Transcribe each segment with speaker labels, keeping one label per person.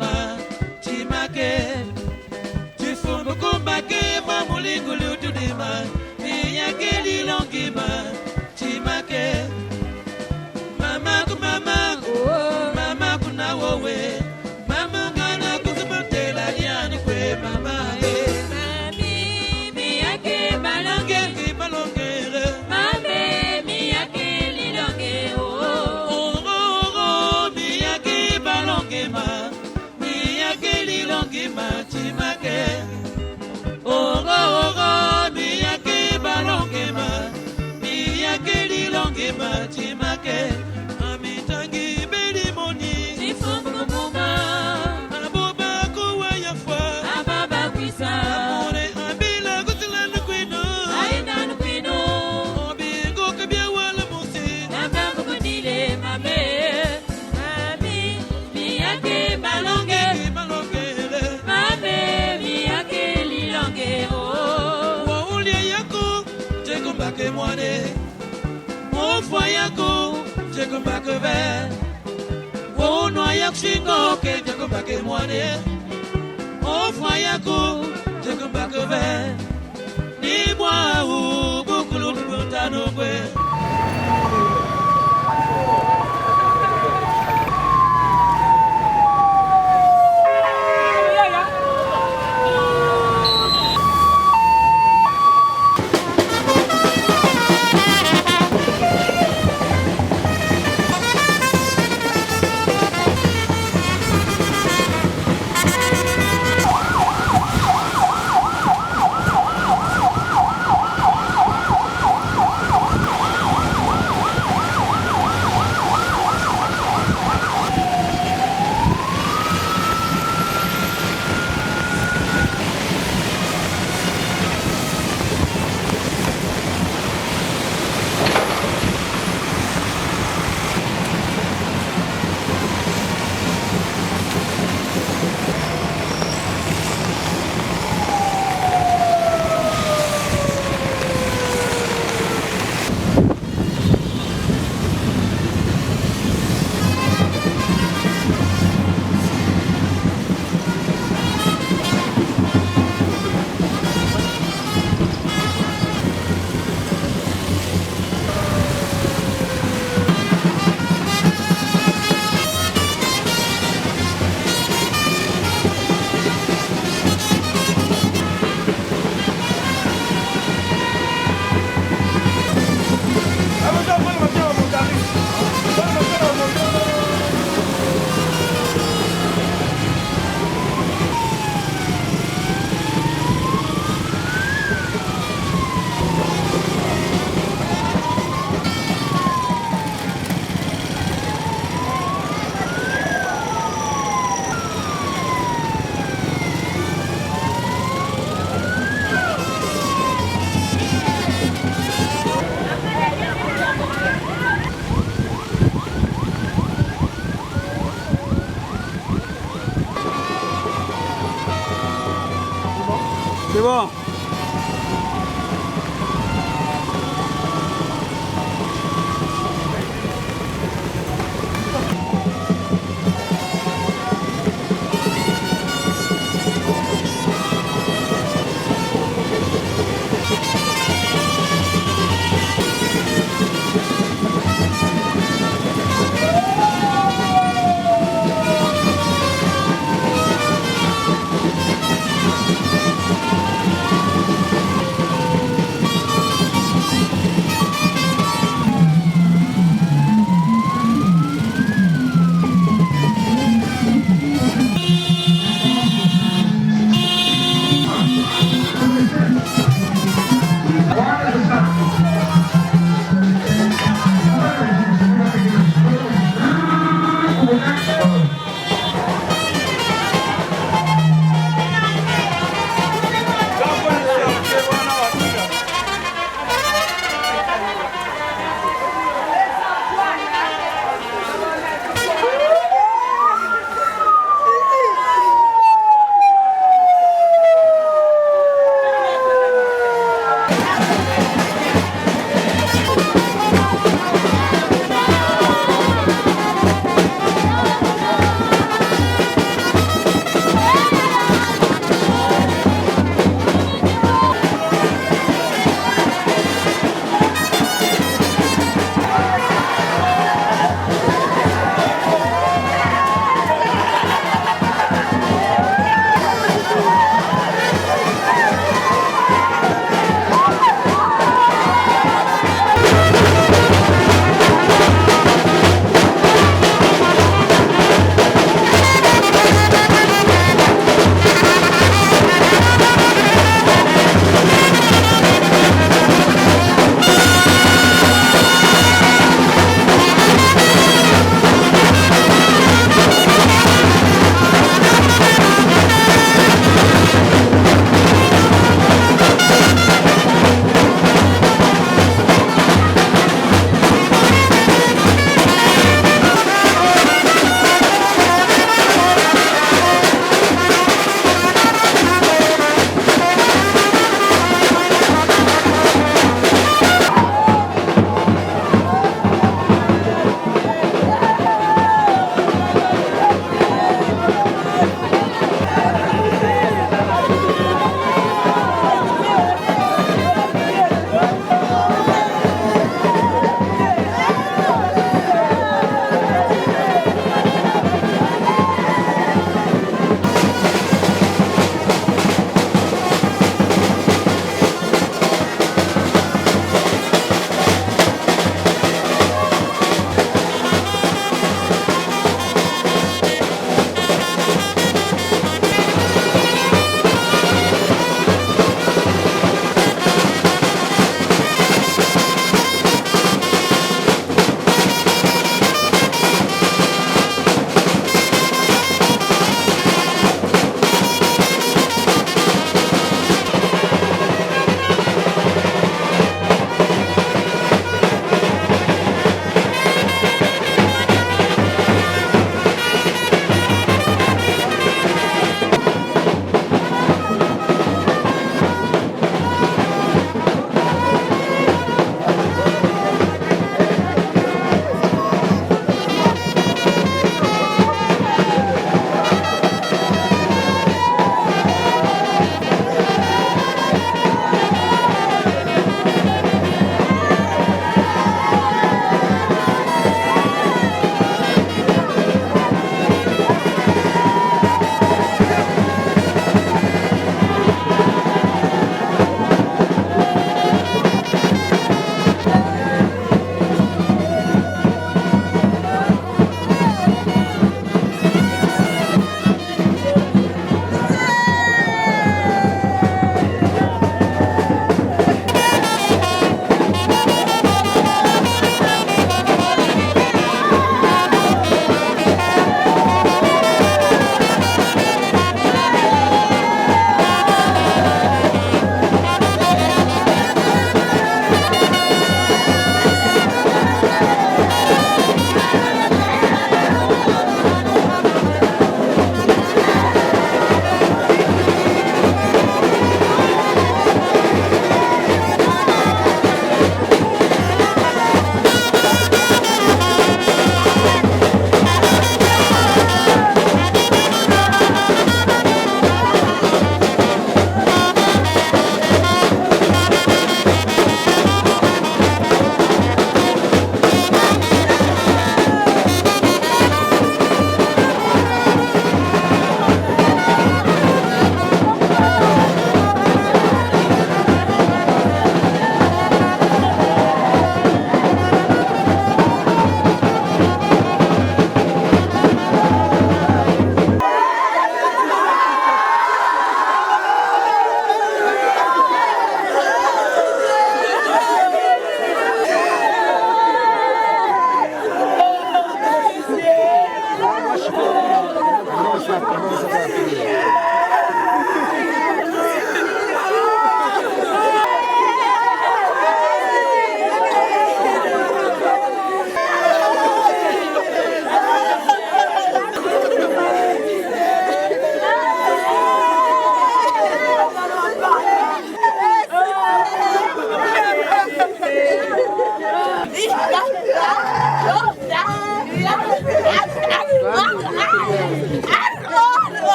Speaker 1: ma timake tifumbu kumbake mamulingu liutudima miyake lilongima timake mama kumama mama kuna wowe mama ngana kuzubotela liani kwe mama
Speaker 2: mami miyake balonge
Speaker 1: balongere
Speaker 2: mame miyake lilonge
Speaker 1: miyake balonge ma miyake lilonge ma timake miyake balonge ma miyake lilonge ma timake amitangi belimoni
Speaker 2: tifumbu kumuma
Speaker 1: aboba kuwa yafwa
Speaker 2: ababa kwisa
Speaker 1: amore abila kutilanu kwino
Speaker 2: aina nukwino
Speaker 1: obingo kabia wala musi
Speaker 2: nabangu kundile mame mami miyake balonge
Speaker 1: balongere
Speaker 2: mame miyake lilonge
Speaker 1: waulia yako jekombake mwane ofwa yako jekombake ve wonwa yakshingo ke jekombake mwane ofwa yako jekombake ve ni mwa bukulu tano kwe
Speaker 3: C'est bon.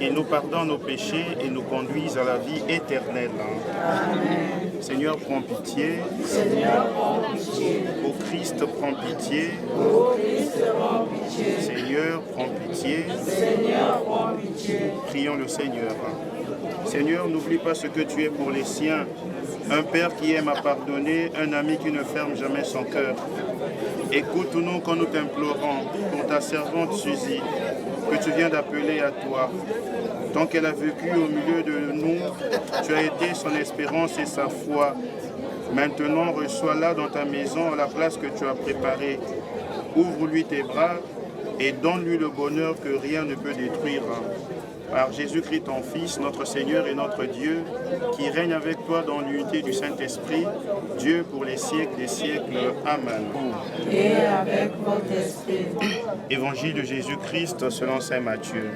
Speaker 3: qu'il nous pardonne nos péchés et nous conduise à la vie éternelle. Amen. Seigneur, prends pitié.
Speaker 4: Seigneur, prends pitié.
Speaker 3: Ô Christ, prends pitié.
Speaker 4: Ô Christ, prends pitié.
Speaker 3: Seigneur, prends pitié.
Speaker 4: Seigneur, prends pitié.
Speaker 3: Prions le Seigneur. Seigneur, n'oublie pas ce que tu es pour les siens. Un Père qui aime à pardonner, un ami qui ne ferme jamais son cœur. Écoute-nous quand nous t'implorons pour ta servante Suzy, que tu viens d'appeler à toi. Tant qu'elle a vécu au milieu de nous, tu as été son espérance et sa foi. Maintenant, reçois-la dans ta maison à la place que tu as préparée. Ouvre-lui tes bras et donne-lui le bonheur que rien ne peut détruire. Par Jésus-Christ, ton Fils, notre Seigneur et notre Dieu, qui règne avec toi dans l'unité du Saint-Esprit, Dieu pour les siècles des siècles. Amen.
Speaker 4: Et avec votre esprit.
Speaker 3: Évangile de Jésus-Christ selon saint Matthieu.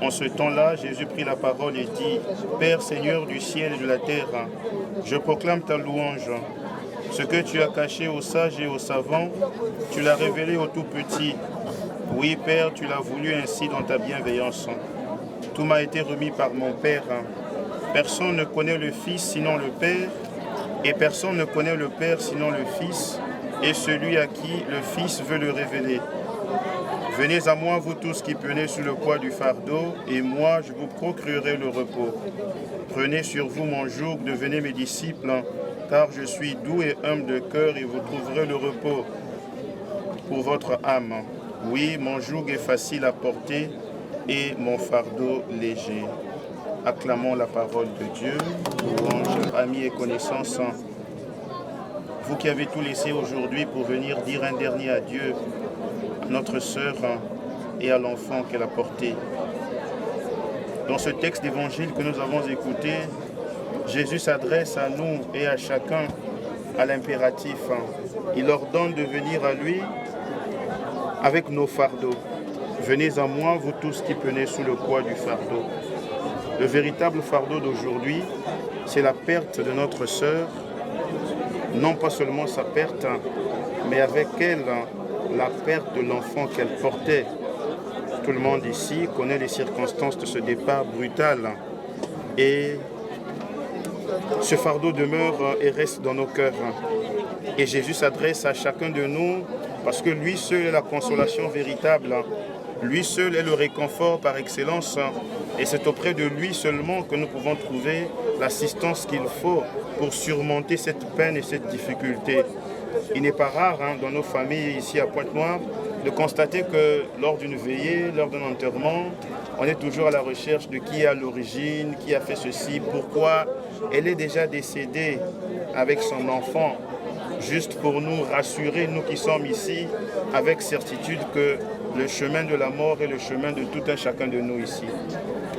Speaker 3: En ce temps-là, Jésus prit la parole et dit, « Père Seigneur du ciel et de la terre, je proclame ta louange. Ce que tu as caché aux sages et aux savants, tu l'as révélé aux tout-petits. Oui, Père, tu l'as voulu ainsi dans ta bienveillance. Tout m'a été remis par mon Père. Personne ne connaît le Fils sinon le Père, et personne ne connaît le Père sinon le Fils, et celui à qui le Fils veut le révéler. Venez à moi, vous tous qui prenez sous le poids du fardeau, et moi, je vous procurerai le repos. Prenez sur vous mon joug, devenez mes disciples, car je suis doux et humble de cœur, et vous trouverez le repos pour votre âme. Oui, mon joug est facile à porter, et mon fardeau léger. Acclamons la parole de Dieu. Louange, amis et connaissances, vous qui avez tout laissé aujourd'hui pour venir dire un dernier adieu à notre sœur et à l'enfant qu'elle a porté. Dans ce texte d'évangile que nous avons écouté, Jésus s'adresse à nous et à chacun à l'impératif. Il ordonne de venir à lui avec nos fardeaux. Venez à moi, vous tous qui prenez sous le poids du fardeau. Le véritable fardeau d'aujourd'hui, c'est la perte de notre sœur, non pas seulement sa perte, mais avec elle, la perte de l'enfant qu'elle portait. Tout le monde ici connaît les circonstances de ce départ brutal. Et ce fardeau demeure et reste dans nos cœurs. Et Jésus s'adresse à chacun de nous parce que lui seul est la consolation véritable. Lui seul est le réconfort par excellence. Et c'est auprès de lui seulement que nous pouvons trouver l'assistance qu'il faut pour surmonter cette peine et cette difficulté. Il n'est pas rare dans nos familles ici à Pointe-Noire de constater que lors d'une veillée, lors d'un enterrement, on est toujours à la recherche de qui est à l'origine, qui a fait ceci, pourquoi elle est déjà décédée avec son enfant, juste pour nous rassurer, nous qui sommes ici, avec certitude que le chemin de la mort est le chemin de tout un chacun de nous ici.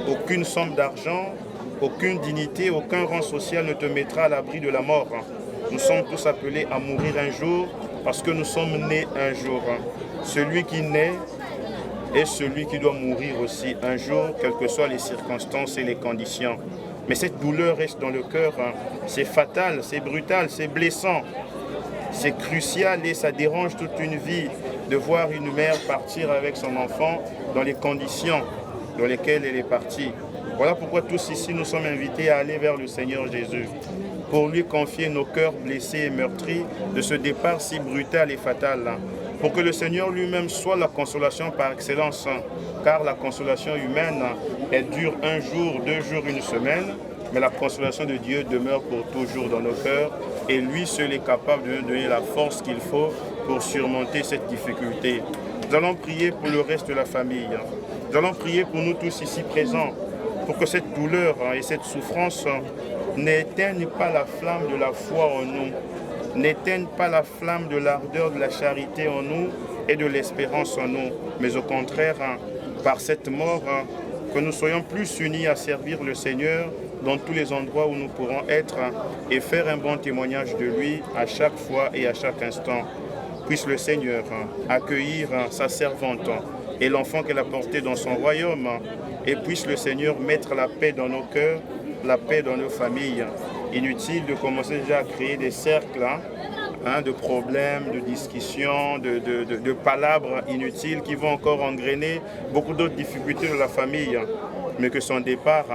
Speaker 3: Aucune somme d'argent, aucune dignité, aucun rang social ne te mettra à l'abri de la mort. Nous sommes tous appelés à mourir un jour parce que nous sommes nés un jour. Celui qui naît est celui qui doit mourir aussi un jour, quelles que soient les circonstances et les conditions. Mais cette douleur reste dans le cœur. C'est fatal, c'est brutal, c'est blessant. C'est crucial et ça dérange toute une vie de voir une mère partir avec son enfant dans les conditions dans lesquelles elle est partie. Voilà pourquoi tous ici nous sommes invités à aller vers le Seigneur Jésus pour lui confier nos cœurs blessés et meurtris de ce départ si brutal et fatal, pour que le Seigneur lui-même soit la consolation par excellence, car la consolation humaine, elle dure un jour, 2 jours, 1 semaine, mais la consolation de Dieu demeure pour toujours dans nos cœurs, et lui seul est capable de nous donner la force qu'il faut pour surmonter cette difficulté. Nous allons prier pour le reste de la famille. Nous allons prier pour nous tous ici présents, pour que cette douleur et cette souffrance n'éteignent pas la flamme de la foi en nous, n'éteignent pas la flamme de l'ardeur de la charité en nous et de l'espérance en nous, mais au contraire, par cette mort, que nous soyons plus unis à servir le Seigneur dans tous les endroits où nous pourrons être et faire un bon témoignage de lui à chaque fois et à chaque instant. Puisse le Seigneur accueillir sa servante et l'enfant qu'elle a porté dans son royaume, et puisse le Seigneur mettre la paix dans nos cœurs, la paix dans nos familles. Inutile de commencer déjà à créer des cercles de problèmes, de discussions, de palabres inutiles qui vont encore engrainer beaucoup d'autres difficultés de la famille, mais que son départ,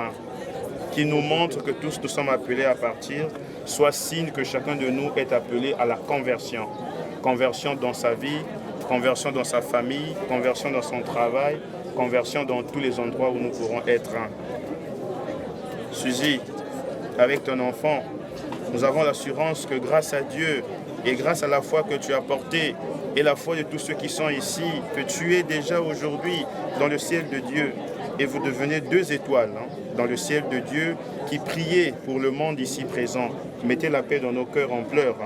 Speaker 3: qui nous montre que tous nous sommes appelés à partir, soit signe que chacun de nous est appelé à la conversion. Conversion dans sa vie, conversion dans sa famille, conversion dans son travail, conversion dans tous les endroits où nous pourrons être. Suzy, avec ton enfant, nous avons l'assurance que grâce à Dieu et grâce à la foi que tu as portée et la foi de tous ceux qui sont ici, que tu es déjà aujourd'hui dans le ciel de Dieu et vous devenez 2 étoiles dans le ciel de Dieu qui priez pour le monde ici présent. Mettez la paix dans nos cœurs en pleurs,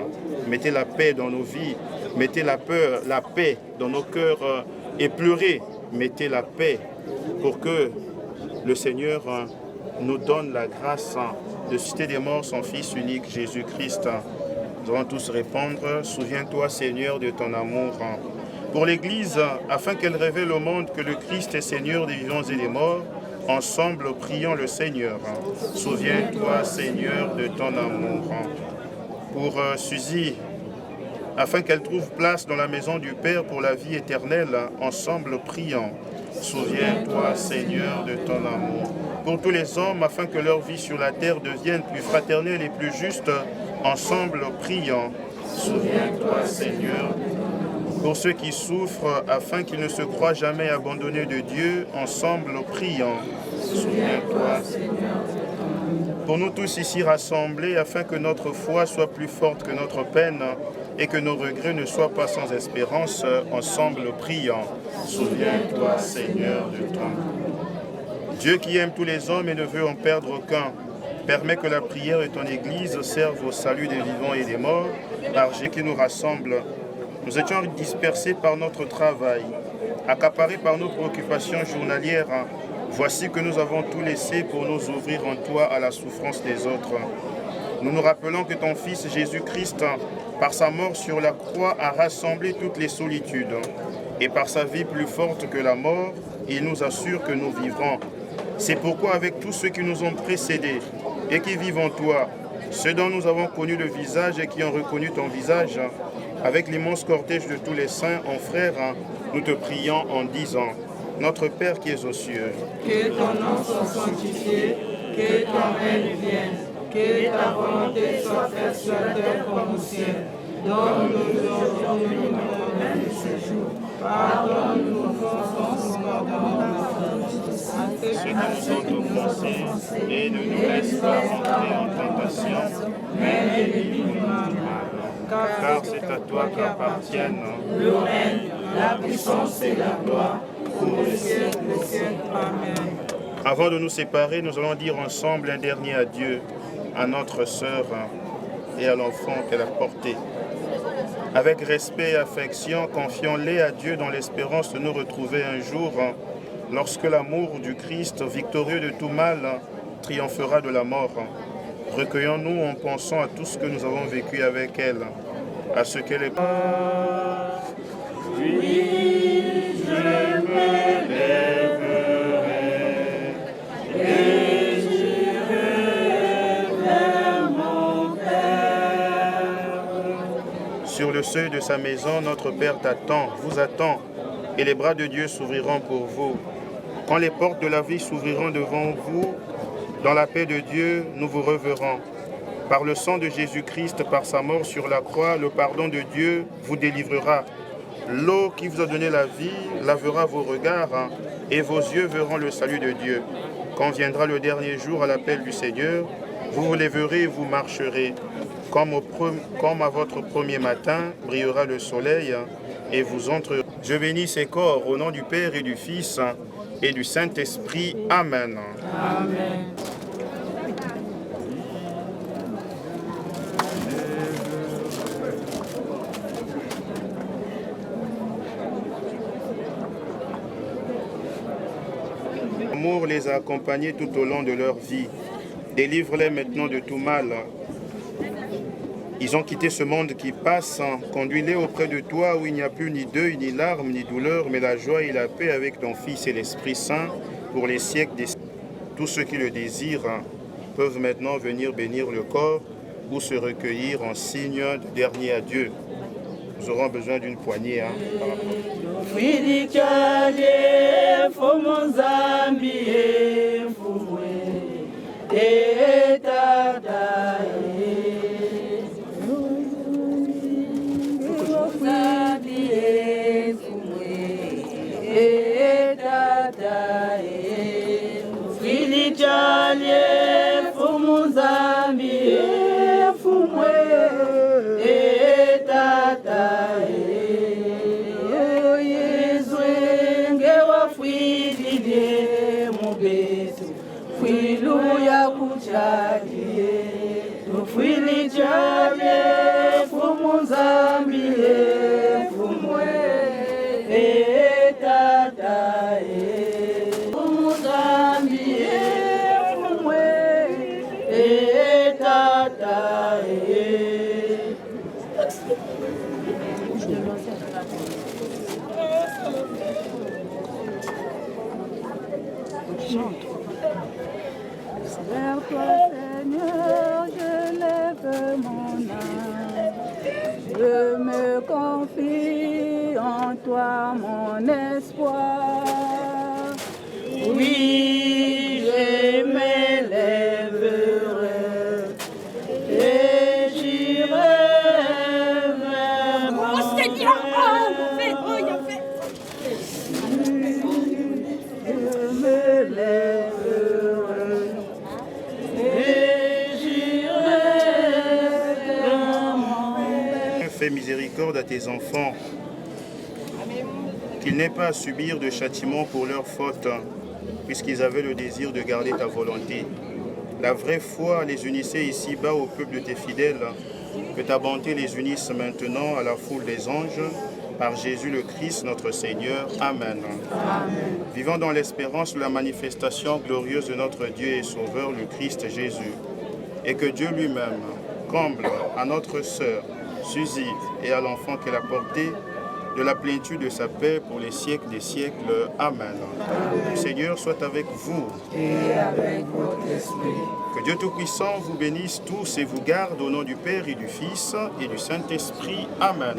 Speaker 3: mettez la paix dans nos vies, mettez la paix dans nos cœurs et pleurez, mettez la paix pour que le Seigneur nous donne la grâce de susciter des morts son Fils unique, Jésus-Christ. Nous allons tous répondre, souviens-toi Seigneur de ton amour. Pour l'Église, afin qu'elle révèle au monde que le Christ est Seigneur des vivants et des morts, ensemble prions le Seigneur. Souviens-toi Seigneur de ton amour. Pour Suzy, afin qu'elle trouve place dans la maison du Père pour la vie éternelle, ensemble prions. Souviens-toi Seigneur de ton amour. Pour tous les hommes, afin que leur vie sur la terre devienne plus fraternelle et plus juste, ensemble prions. Souviens-toi Seigneur. Pour ceux qui souffrent, afin qu'ils ne se croient jamais abandonnés de Dieu, ensemble prions. Souviens-toi Seigneur. Pour nous tous ici rassemblés, afin que notre foi soit plus forte que notre peine et que nos regrets ne soient pas sans espérance, ensemble prions. Souviens-toi Seigneur de ton amour. Dieu qui aime tous les hommes et ne veut en perdre aucun, permet que la prière de ton Église serve au salut des vivants et des morts, par Jésus qui nous rassemble. Nous étions dispersés par notre travail, accaparés par nos préoccupations journalières. Voici que nous avons tout laissé pour nous ouvrir en toi à la souffrance des autres. Nous nous rappelons que ton Fils Jésus-Christ, par sa mort sur la croix, a rassemblé toutes les solitudes. Et par sa vie plus forte que la mort, il nous assure que nous vivrons. C'est pourquoi avec tous ceux qui nous ont précédés et qui vivent en toi, ceux dont nous avons connu le visage et qui ont reconnu ton visage, avec l'immense cortège de tous les saints en frères, nous te prions en disant, notre Père qui es aux cieux,
Speaker 4: que ton nom soit sanctifié, que ton règne vienne, que ta volonté soit faite sur la terre comme au ciel. Donne-nous aujourd'hui notre pain de ce jour. Pardonne-nous nos offenses,
Speaker 3: ceux qui nous ont offensés, et ne nous laisse pas rentrer en tentation, mais délivre-nous du mal. Car c'est à toi qu'appartiennent
Speaker 4: le règne, la puissance et la gloire, pour le siècle des siècles. Amen.
Speaker 3: Avant de nous séparer, nous allons dire ensemble un dernier adieu à notre sœur et à l'enfant qu'elle a porté. Avec respect et affection, confions-les à Dieu dans l'espérance de nous retrouver un jour lorsque l'amour du Christ, victorieux de tout mal, triomphera de la mort. Recueillons-nous en pensant à tout ce que nous avons vécu avec elle, à ce qu'elle est. Oui, je me lèverai et j'irai vers mon Père. Sur le seuil de sa maison, notre Père t'attend, vous attend, et les bras de Dieu s'ouvriront pour vous. Quand les portes de la vie s'ouvriront devant vous, dans la paix de Dieu, nous vous reverrons. Par le sang de Jésus-Christ, par sa mort sur la croix, le pardon de Dieu vous délivrera. L'eau qui vous a donné la vie lavera vos regards et vos yeux verront le salut de Dieu. Quand viendra le dernier jour à l'appel du Seigneur, vous vous lèverez et vous marcherez. Comme à votre premier matin, brillera le soleil et vous entrerez. Je bénis ces corps au nom du Père et du Fils et du Saint-Esprit. Amen.
Speaker 4: Amen.
Speaker 3: L'amour les a accompagnés tout au long de leur vie. Délivre-les maintenant de tout mal. Ils ont quitté ce monde qui passe. Conduis-les auprès de toi où il n'y a plus ni deuil, ni larmes, ni douleur, mais la joie et la paix avec ton Fils et l'Esprit Saint pour les siècles des siècles. Tous ceux qui le désirent peuvent maintenant venir bénir le corps ou se recueillir en signe de dernier adieu. Nous aurons besoin d'une poignée.
Speaker 5: Vers toi, Seigneur, je lève mon âme. Je me confie en toi, mon espoir. Oui, je m'élèverai et j'irai vers mon Seigneur. Je me lèverai.
Speaker 3: Fais miséricorde à tes enfants, qu'ils n'aient pas à subir de châtiment pour leurs fautes, puisqu'ils avaient le désir de garder ta volonté. La vraie foi les unissait ici-bas au peuple de tes fidèles, que ta bonté les unisse maintenant à la foule des anges, par Jésus le Christ notre Seigneur. Amen. Amen. Vivons dans l'espérance de la manifestation glorieuse de notre Dieu et Sauveur, le Christ Jésus, et que Dieu lui-même comble à notre sœur Suzy et à l'enfant qu'elle a porté de la plénitude de sa paix pour les siècles des siècles. Amen. Le Seigneur soit avec vous.
Speaker 4: Et avec votre esprit.
Speaker 3: Que Dieu Tout-Puissant vous bénisse tous et vous garde au nom du Père et du Fils et du Saint-Esprit. Amen.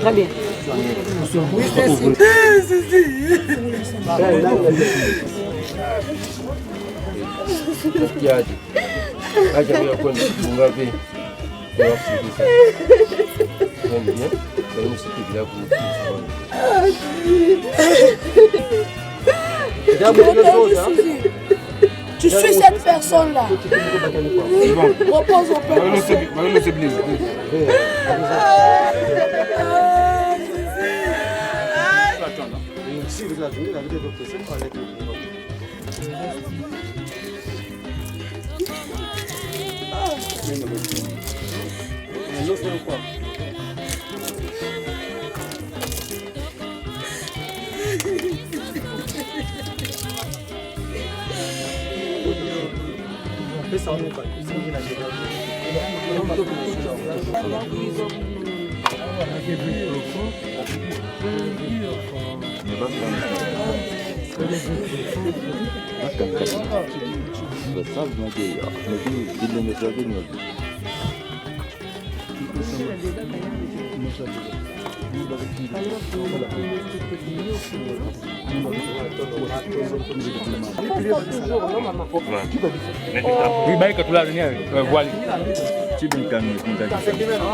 Speaker 5: Très bien.
Speaker 6: Tu suis cette personne-là. Repose au peuple.
Speaker 7: Si vous avez d'autres questions,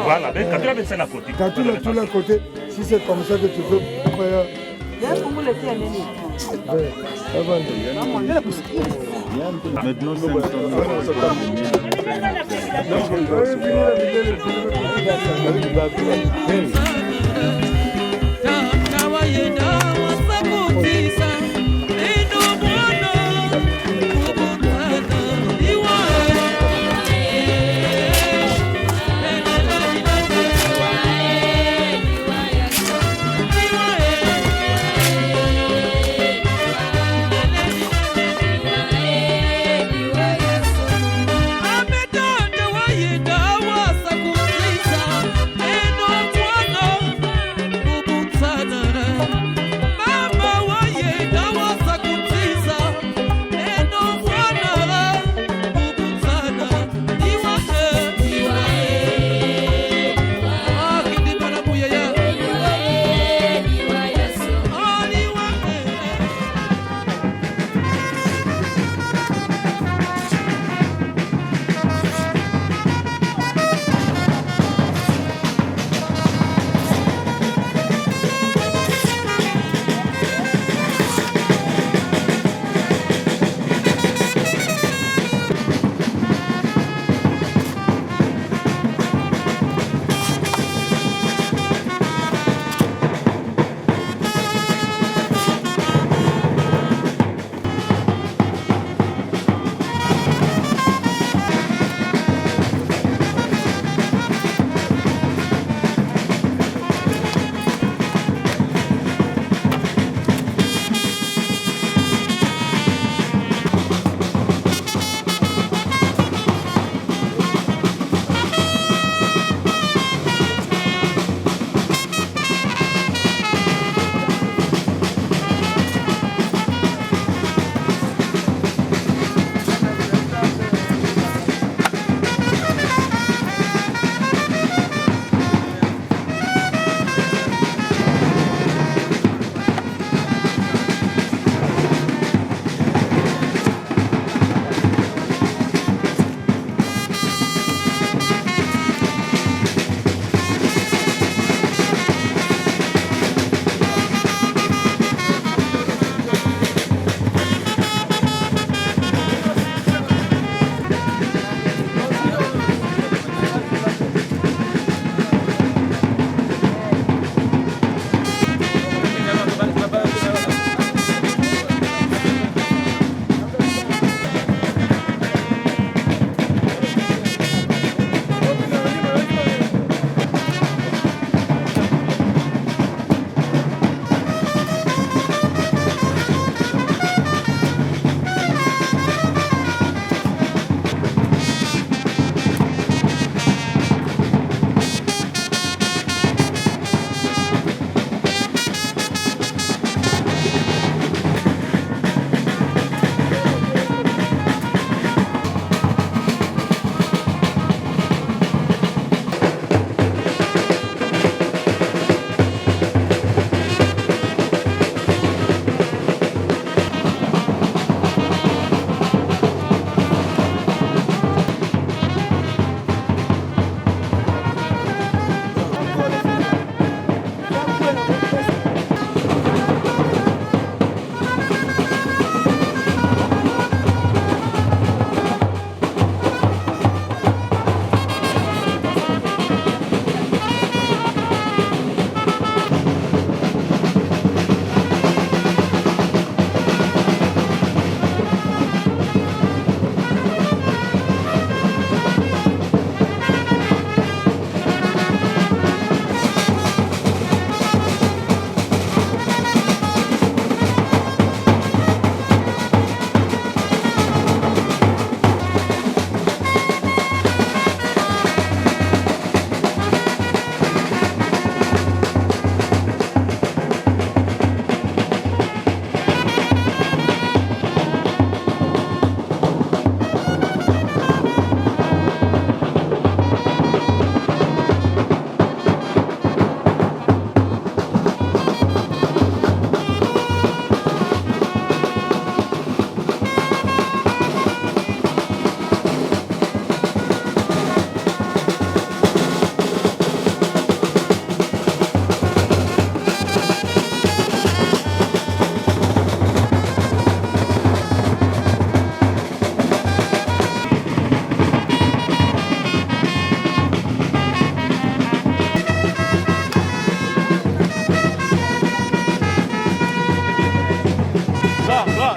Speaker 8: Voilà, côté. Si c'est comme ça que tu veux.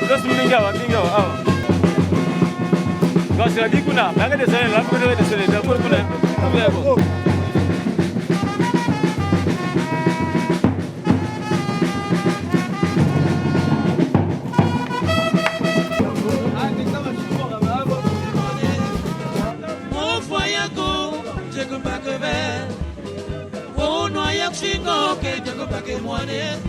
Speaker 9: Terus meninggal. Kau sudah di kuna, bangga di sana, lalu kita di sana, dapur kuna, apa ya bu?
Speaker 1: Chingo que yo compa que muere.